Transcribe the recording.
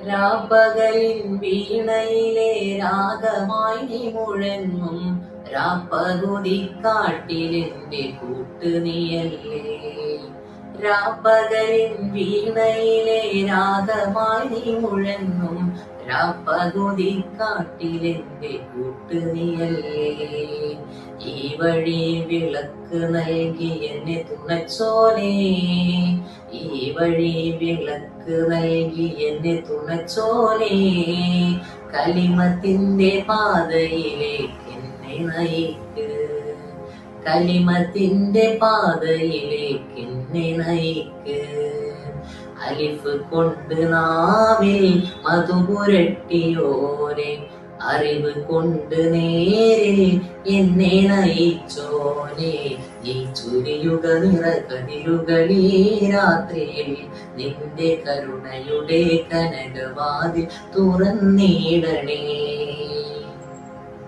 രാപ്പകലിൻ വീണയിലെ രാഗമായി നീ മുഴങ്ങും രാപ്പകുതി കാട്ടിലെന്റെ കൂട്ട് നീയല്ലേ. രാപ്പകലിൻ വീണയിലെ രാഗമായി നീ മുഴങ്ങും രാപ്പകുതി കാട്ടിലെന്റെ കൂട്ട് നീയല്ലേ. ഈ വഴി വിളക്ക് നൽകി എന്നെ തുണച്ചോനേ, ഈ വഴി വിളക്ക് നൽകി എന്നെ തുണച്ചോനേ. കലിമത്തിന്റെ പാതയിലേക്ക് എന്നെ നയിക്ക്, കലിമത്തിന്റെ പാതയിലേക്ക് എന്നെ നയിക്ക്. അലിഫ് കൊണ്ട് നാവിൽ മധുപുരട്ടിയോനെ, അറിവ് കൊണ്ട് നേരിൽ എന്നെ നയിച്ചോനെ. ഈ ചുരിയുക നിറകതിരുകളീ രാത്രിയിൽ നിന്റെ കരുണയുടെ കനകവാതിൽ തുറന്നിടണേ.